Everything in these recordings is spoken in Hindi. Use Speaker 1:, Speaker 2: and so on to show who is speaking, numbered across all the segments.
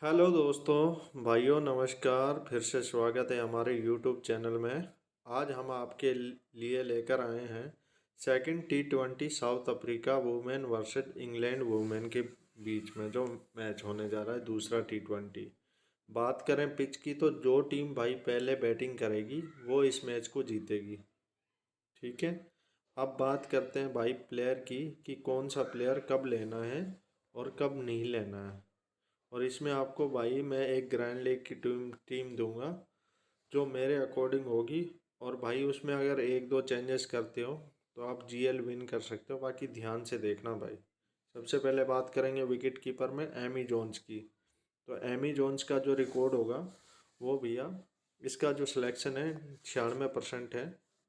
Speaker 1: हेलो दोस्तों, भाइयों, नमस्कार। फिर से स्वागत है हमारे यूट्यूब चैनल में। आज हम आपके लिए लेकर आए हैं second T20 south Africa women versus England women के बीच में जो मैच होने जा रहा है, दूसरा T20। बात करें पिच की तो जो टीम भाई पहले बैटिंग करेगी वो इस मैच को जीतेगी। ठीक है। अब बात करते हैं भाई प्लेयर की कि कौन सा प्लेयर कब लेना है और कब नहीं लेना है। और इसमें आपको भाई मैं एक ग्रैंड लीग की टीम टीम दूंगा जो मेरे अकॉर्डिंग होगी। और भाई उसमें अगर एक दो चेंजेस करते हो तो आप जीएल विन कर सकते हो। बाकी ध्यान से देखना भाई। सबसे पहले बात करेंगे विकेट कीपर में एमी जोन्स की। तो एमी जोन्स का जो रिकॉर्ड होगा वो भैया, इसका जो सिलेक्शन है 96% है।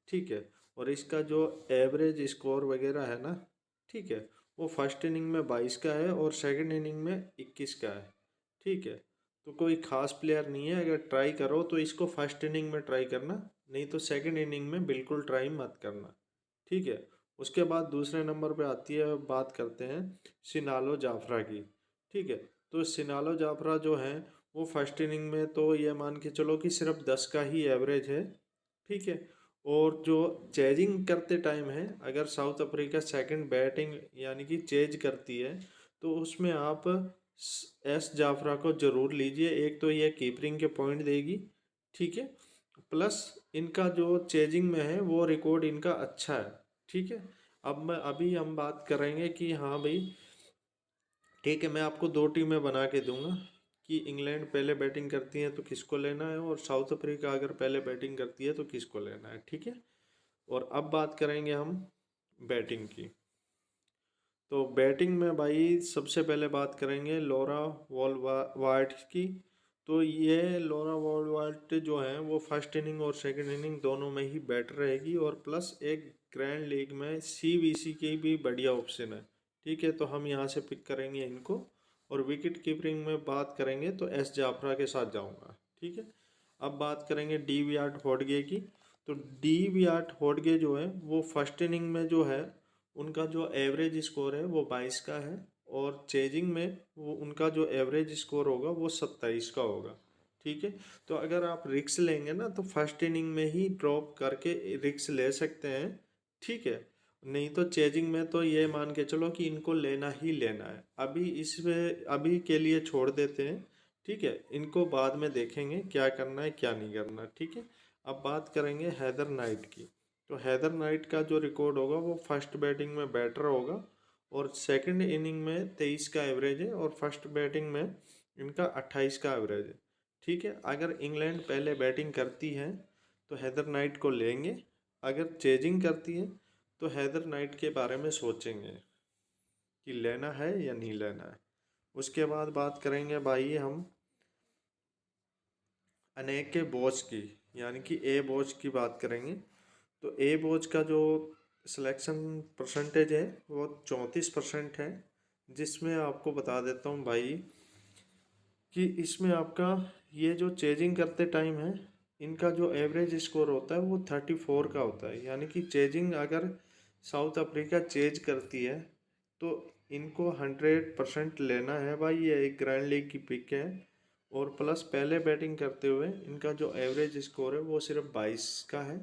Speaker 1: ठीक है। और इसका जो एवरेज स्कोर वगैरह है ना, ठीक है, वो फर्स्ट इनिंग में 22 का है और सेकंड इनिंग में 21 का है। ठीक है। तो कोई खास प्लेयर नहीं है। अगर ट्राई करो तो इसको फर्स्ट इनिंग में ट्राई करना, नहीं तो सेकंड इनिंग में बिल्कुल ट्राई मत करना। ठीक है। उसके बाद दूसरे नंबर पे आती है, बात करते हैं सिनालो जाफरा की। ठीक है। तो सिनालो जाफरा जो है वो फर्स्ट इनिंग में तो ये मान के चलो कि सिर्फ 10 का ही एवरेज है। ठीक है। और जो चेजिंग करते टाइम है, अगर साउथ अफ्रीका सेकंड बैटिंग यानी कि चेज करती है तो उसमें आप एस जाफरा को ज़रूर लीजिए। एक तो ये कीपरिंग के पॉइंट देगी। ठीक है। प्लस इनका जो चेजिंग में है वो रिकॉर्ड इनका अच्छा है। ठीक है। अभी हम बात करेंगे कि हाँ भाई, ठीक है, मैं आपको दो टीमें बना के दूंगा कि इंग्लैंड पहले बैटिंग करती है तो किसको लेना है और साउथ अफ्रीका अगर पहले बैटिंग करती है तो किसको लेना है। ठीक है। और अब बात करेंगे हम बैटिंग की। तो बैटिंग में भाई सबसे पहले बात करेंगे लॉरा वॉलवार्ट की। तो ये लॉरा वॉलवार्ट जो है वो फर्स्ट इनिंग और सेकंड इनिंग दोनों में ही बैटर रहेगी और प्लस एक ग्रैंड लीग में सीवीसी की भी बढ़िया ऑप्शन है। ठीक है। तो हम यहाँ से पिक करेंगे इनको। और विकेट कीपिंग में बात करेंगे तो एस जाफरा के साथ जाऊँगा। ठीक है। अब बात करेंगे डी वियाट होडगे की। तो डी वियाट होडगे जो है वो फर्स्ट इनिंग में जो है उनका जो एवरेज स्कोर है वो 22 का है और चेजिंग में वो उनका जो एवरेज स्कोर होगा वो 27 का होगा। ठीक है। तो अगर आप रिक्स लेंगे ना तो फर्स्ट इनिंग में ही ड्रॉप करके रिक्स ले सकते हैं। ठीक है। नहीं तो चेजिंग में तो ये मान के चलो कि इनको लेना ही लेना है। अभी इसमें अभी के लिए छोड़ देते हैं। ठीक है। इनको बाद में देखेंगे क्या करना है क्या नहीं करना। ठीक है। अब बात करेंगे हैदर नाइट की। तो हैदर नाइट का जो रिकॉर्ड होगा वो फर्स्ट बैटिंग में बैटर होगा और सेकंड इनिंग में 23 का एवरेज है और फर्स्ट बैटिंग में इनका 28 का एवरेज है। ठीक है। अगर इंग्लैंड पहले बैटिंग करती है तो हैदर नाइट को लेंगे। अगर चेजिंग करती है तो हैदर नाइट के बारे में सोचेंगे कि लेना है या नहीं लेना है। उसके बाद बात करेंगे भाई हम अनेक के बोझ की, यानी कि ए बोझ की बात करेंगे। तो ए बोझ का जो सिलेक्शन परसेंटेज है वो 34% है। जिसमें आपको बता देता हूँ भाई कि इसमें आपका ये जो चेजिंग करते टाइम है इनका जो एवरेज स्कोर होता है वो 34 का होता है। यानी कि चेजिंग अगर साउथ अफ्रीका चेज करती है तो इनको 100% लेना है भाई। ये एक ग्रैंड लीग की पिक है और प्लस पहले बैटिंग करते हुए इनका जो एवरेज स्कोर है वो सिर्फ 22 का है।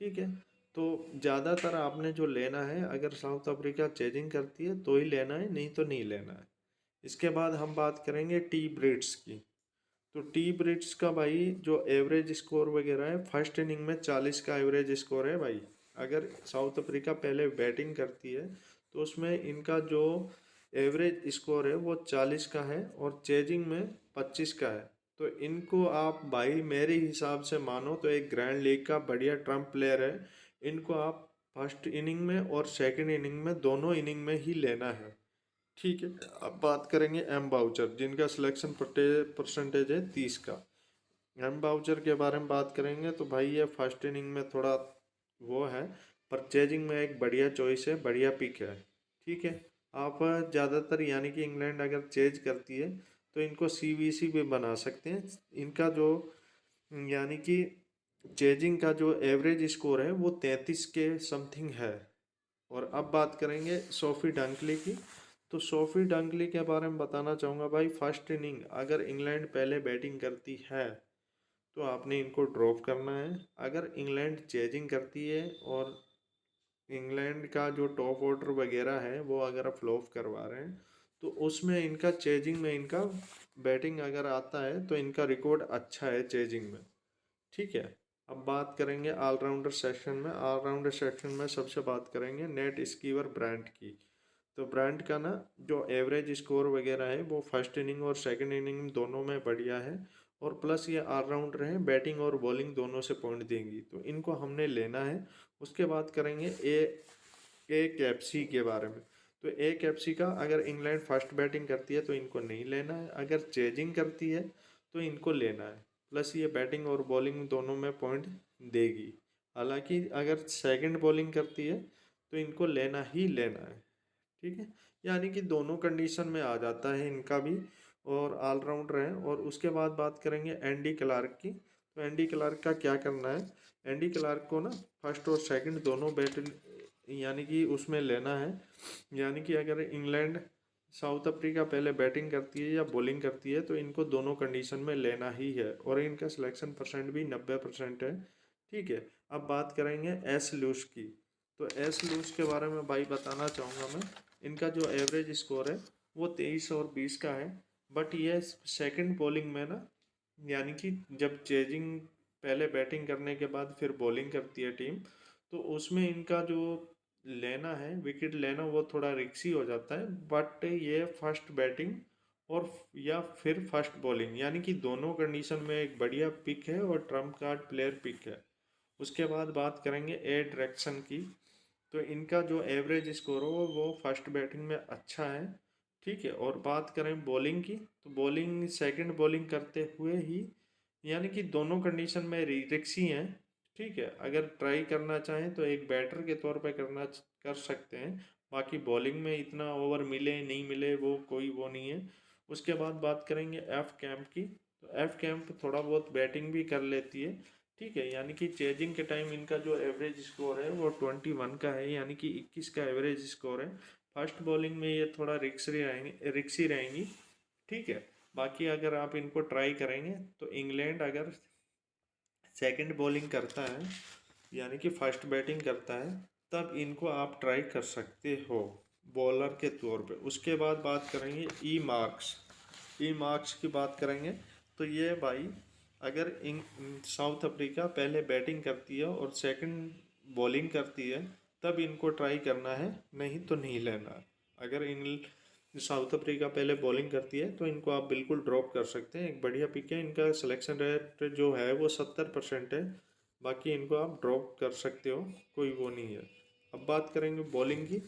Speaker 1: ठीक है। तो ज़्यादातर आपने जो लेना है, अगर साउथ अफ्रीका चेजिंग करती है तो ही लेना है, नहीं तो नहीं लेना है। इसके बाद हम बात करेंगे टी ब्रिट्स की। तो टी ब्रिट्स का भाई जो एवरेज स्कोर वगैरह है फर्स्ट इनिंग में 40 का एवरेज स्कोर है भाई। अगर साउथ अफ्रीका पहले बैटिंग करती है तो उसमें इनका जो एवरेज स्कोर है वो 40 का है और चेजिंग में 25 का है। तो इनको आप भाई मेरे हिसाब से मानो तो एक ग्रैंड लीग का बढ़िया ट्रम्प प्लेयर है। इनको आप फर्स्ट इनिंग में और सेकंड इनिंग में दोनों इनिंग में ही लेना है। ठीक है। अब बात करेंगे एम बाउचर जिनका सिलेक्शन परसेंटेज है 30 का। एम बाउचर के बारे में बात करेंगे तो भाई ये फर्स्ट इनिंग में थोड़ा वो है, पर चेजिंग में एक बढ़िया चॉइस है, बढ़िया पिक है। ठीक है। आप ज़्यादातर यानी कि इंग्लैंड अगर चेज करती है तो इनको सीवीसी भी बना सकते हैं। इनका जो यानी कि चेजिंग का जो एवरेज स्कोर है वो 33 के समथिंग है। और अब बात करेंगे सोफी डंकली की। तो सोफी डंगली के बारे में बताना चाहूँगा भाई। फर्स्ट इनिंग अगर इंग्लैंड पहले बैटिंग करती है तो आपने इनको ड्रॉप करना है। अगर इंग्लैंड चेजिंग करती है और इंग्लैंड का जो टॉप ऑर्डर वगैरह है वो अगर आप फ्लॉप करवा रहे हैं तो उसमें इनका चेजिंग में इनका बैटिंग अगर आता है तो इनका रिकॉर्ड अच्छा है चेजिंग में। ठीक है। अब बात करेंगे ऑलराउंडर सेक्शन में। ऑलराउंडर सेक्शन में सबसे बात करेंगे नेट स्कीवर ब्रांड की। तो ब्रांड का ना जो एवरेज स्कोर वगैरह है वो फर्स्ट इनिंग और सेकंड इनिंग दोनों में बढ़िया है, और प्लस ये ऑलराउंडर हैं, बैटिंग और बॉलिंग दोनों से पॉइंट देंगी, तो इनको हमने लेना है। उसके बाद करेंगे ए कैप्सी के बारे में। तो ए कैप्सी का अगर इंग्लैंड फर्स्ट बैटिंग करती है तो इनको नहीं लेना है, अगर चेजिंग करती है तो इनको लेना है। प्लस ये बैटिंग और बॉलिंग दोनों में पॉइंट देगी। हालांकि अगर सेकंड बॉलिंग करती है तो इनको लेना ही लेना है। ठीक है। यानी कि दोनों कंडीशन में आ जाता है इनका भी, और ऑलराउंडर है। और उसके बाद बात करेंगे एंडी क्लार्क की। तो एंडी क्लार्क का क्या करना है, एंडी क्लार्क को ना फर्स्ट और सेकंड दोनों बैट यानी कि उसमें लेना है। यानी कि अगर इंग्लैंड साउथ अफ्रीका पहले बैटिंग करती है या बॉलिंग करती है तो इनको दोनों कंडीशन में लेना ही है, और इनका सिलेक्शन परसेंट भी 90% है। ठीक है। अब बात करेंगे एस लूस की। तो एस लूस के बारे में भाई बताना चाहूँगा मैं। इनका जो एवरेज स्कोर है वो 23 और 20 का है। बट ये सेकंड बॉलिंग में ना, यानी कि जब चेजिंग पहले बैटिंग करने के बाद फिर बॉलिंग करती है टीम, तो उसमें इनका जो लेना है विकेट लेना वो थोड़ा रिक्सी हो जाता है। बट ये फर्स्ट बैटिंग और या फिर फर्स्ट बॉलिंग यानी कि दोनों कंडीशन में एक बढ़िया पिक है और ट्रम्प कार्ड प्लेयर पिक है। उसके बाद बात करेंगे ए डायरेक्शन की। तो इनका जो एवरेज स्कोर हो वो फर्स्ट बैटिंग में अच्छा है। ठीक है। और बात करें बॉलिंग की, तो बॉलिंग सेकंड बॉलिंग करते हुए ही, यानी कि दोनों कंडीशन में रिक्सी हैं। ठीक है। अगर ट्राई करना चाहें तो एक बैटर के तौर पे कर सकते हैं। बाकी बॉलिंग में इतना ओवर मिले नहीं मिले वो कोई वो नहीं है। उसके बाद बात करेंगे एफ कैंप की। तो एफ कैंप थोड़ा बहुत बैटिंग भी कर लेती है। ठीक है। यानी कि चेजिंग के टाइम इनका जो एवरेज स्कोर है वो 21 का है, यानी कि 21 का एवरेज स्कोर है। फर्स्ट बॉलिंग में ये थोड़ा रिक्सी रहेंगी। ठीक है। बाकी अगर आप इनको ट्राई करेंगे तो इंग्लैंड अगर सेकंड बॉलिंग करता है यानी कि फर्स्ट बैटिंग करता है तब इनको आप ट्राई कर सकते हो बॉलर के तौर पे। उसके बाद बात करेंगे ई मार्क्स। ई मार्क्स की बात करेंगे तो ये भाई अगर साउथ अफ्रीका पहले बैटिंग करती है और सेकंड बॉलिंग करती है तब इनको ट्राई करना है, नहीं तो नहीं लेना। अगर इन साउथ अफ्रीका पहले बॉलिंग करती है तो इनको आप बिल्कुल ड्रॉप कर सकते हैं। एक बढ़िया पिक है, इनका सिलेक्शन रेट जो है वो 70% है। बाकी इनको आप ड्रॉप कर सकते हो, कोई वो नहीं है। अब बात करेंगे बॉलिंग की।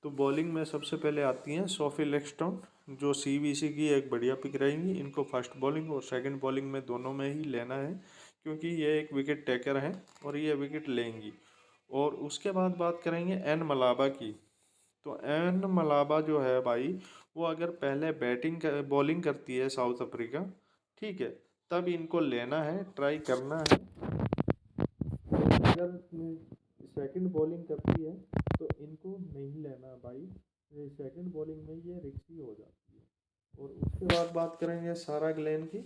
Speaker 1: तो बॉलिंग में सबसे पहले आती हैं सोफी लेक्सटन, जो सीबीसी की एक बढ़िया पिक रहेंगी। इनको फर्स्ट बॉलिंग और सेकंड बॉलिंग में दोनों में ही लेना है, क्योंकि ये एक विकेट टेकर हैं और ये विकेट लेंगी। और उसके बाद बात करेंगे एन मलाबा की। तो एन मलाबा जो है भाई वो अगर पहले बॉलिंग करती है साउथ अफ्रीका, ठीक है, तब इनको लेना है, ट्राई करना है। अगर सेकंड बॉलिंग करती है तो इनको नहीं लेना भाई, सेकंड बॉलिंग में ये रिक्सी हो जाती है। और उसके बाद बात करेंगे सारा ग्लेन की।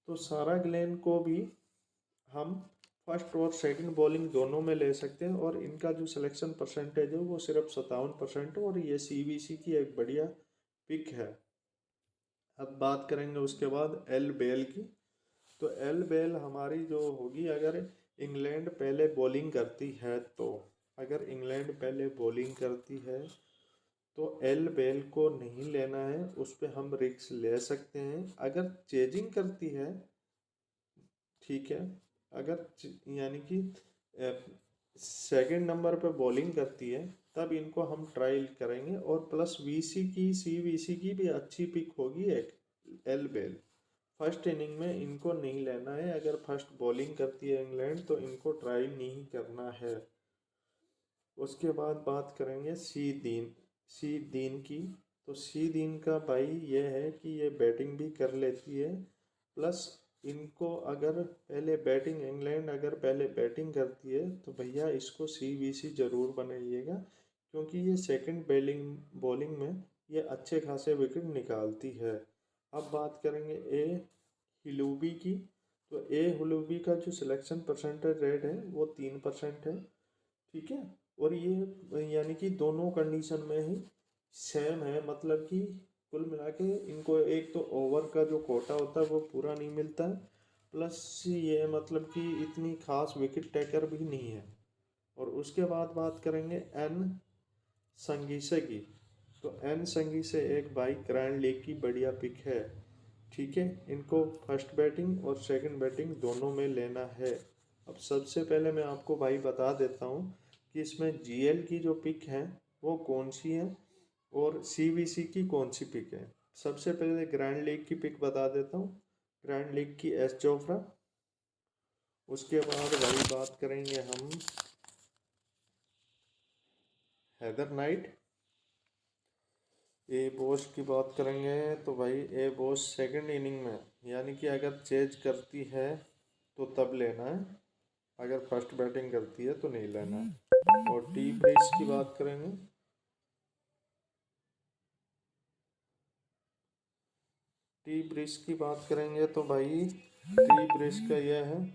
Speaker 1: तो सारा ग्लेन को भी हम फर्स्ट और सेकंड बॉलिंग दोनों में ले सकते हैं, और इनका जो सिलेक्शन परसेंटेज है वो सिर्फ 57% है, और ये सीबीसी की एक बढ़िया पिक है। अब बात करेंगे उसके बाद एल बेल की। तो एल बेल हमारी जो होगी अगर इंग्लैंड पहले बॉलिंग करती है तो, अगर इंग्लैंड पहले बॉलिंग करती है तो एल बेल को नहीं लेना है, उस पर हम रिक्स ले सकते हैं। अगर चेजिंग करती है, ठीक है, अगर यानी कि सेकंड नंबर पे बॉलिंग करती है तब इनको हम ट्रायल करेंगे। और प्लस वीसी की सीवीसी की भी अच्छी पिक होगी एक एल बेल। फर्स्ट इनिंग में इनको नहीं लेना है, अगर फर्स्ट बॉलिंग करती है इंग्लैंड तो इनको ट्राई नहीं करना है। उसके बाद बात करेंगे सी दीन की। तो सी दीन का भाई ये है कि ये बैटिंग भी कर लेती है, प्लस इनको अगर पहले बैटिंग इंग्लैंड अगर पहले बैटिंग करती है तो भैया इसको सीवीसी ज़रूर बनाइएगा, क्योंकि ये सेकंड बॉलिंग में ये अच्छे खासे विकेट निकालती है। अब बात करेंगे ए हिलूबी की। तो ए हिलूबी का जो सिलेक्शन परसेंटेज रेट है वो 3% है, ठीक है। और ये यानी कि दोनों कंडीशन में ही सेम है, मतलब कि कुल मिला के इनको एक तो ओवर का जो कोटा होता है वो पूरा नहीं मिलता है, प्लस ये मतलब कि इतनी खास विकेट टेकर भी नहीं है। और उसके बाद बात करेंगे एन संगीसे की। तो एन संगीसे एक भाई ग्रैंड लीग की बढ़िया पिक है, ठीक है। इनको फर्स्ट बैटिंग और सेकंड बैटिंग दोनों में लेना है। अब सबसे पहले मैं आपको भाई बता देता हूँ कि इसमें जीएल की जो पिक है वो कौन सी है और सीवीसी की कौन सी पिक है। सबसे पहले ग्रैंड लीग की पिक बता देता हूँ। ग्रैंड लीग की एस जोफ्रा। उसके बाद भाई बात करेंगे हम हैदर नाइट। ए बॉस की बात करेंगे तो भाई ए बॉस सेकंड इनिंग में, यानी कि अगर चेज करती है तो तब लेना है, अगर फर्स्ट बैटिंग करती है तो नहीं लेना है। और टी ब्रिज की बात करेंगे। टी ब्रिज की बात करेंगे तो भाई टी ब्रिज का यह है,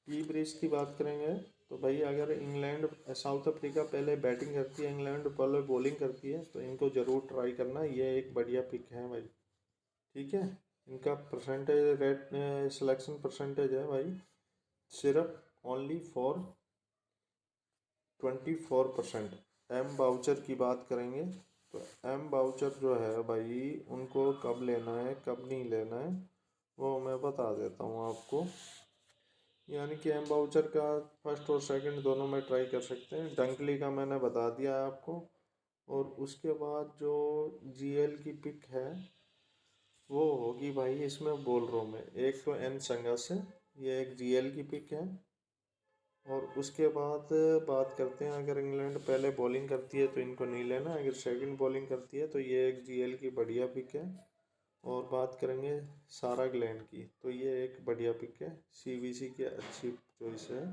Speaker 1: टी ब्रिज की बात करेंगे तो भाई अगर इंग्लैंड साउथ अफ्रीका पहले बैटिंग करती है, इंग्लैंड पहले बॉलिंग करती है, तो इनको ज़रूर ट्राई करना, ये एक बढ़िया पिक है भाई, ठीक है। इनका परसेंटेज रेट सिलेक्शन परसेंटेज है भाई सिर्फ ओनली फॉर 24%। एम बाउचर की बात करेंगे तो एम बाउचर जो है भाई उनको कब लेना है कब नहीं लेना है वो मैं बता देता हूँ आपको। यानी कि एम बाउचर का फर्स्ट और सेकंड दोनों में ट्राई कर सकते हैं। डंकली का मैंने बता दिया है आपको। और उसके बाद जो जीएल की पिक है वो होगी भाई इसमें बोल रहा हूँ मैं, एक तो एन संगस है, ये एक जीएल की पिक है। और उसके बाद बात करते हैं, अगर इंग्लैंड पहले बॉलिंग करती है तो इनको नहीं लेना, अगर सेकंड बॉलिंग करती है तो ये एक जीएल की बढ़िया पिक है। और बात करेंगे सारा ग्लैंड की, तो ये एक बढ़िया पिक है, सीवीसी की अच्छी चॉइस है।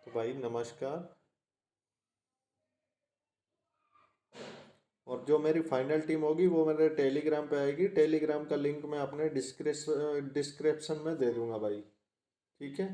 Speaker 1: तो भाई नमस्कार। और जो मेरी फाइनल टीम होगी वो मेरे टेलीग्राम पे आएगी, टेलीग्राम का लिंक मैं अपने डिस्क्रिप्शन में दे दूंगा भाई, ठीक है।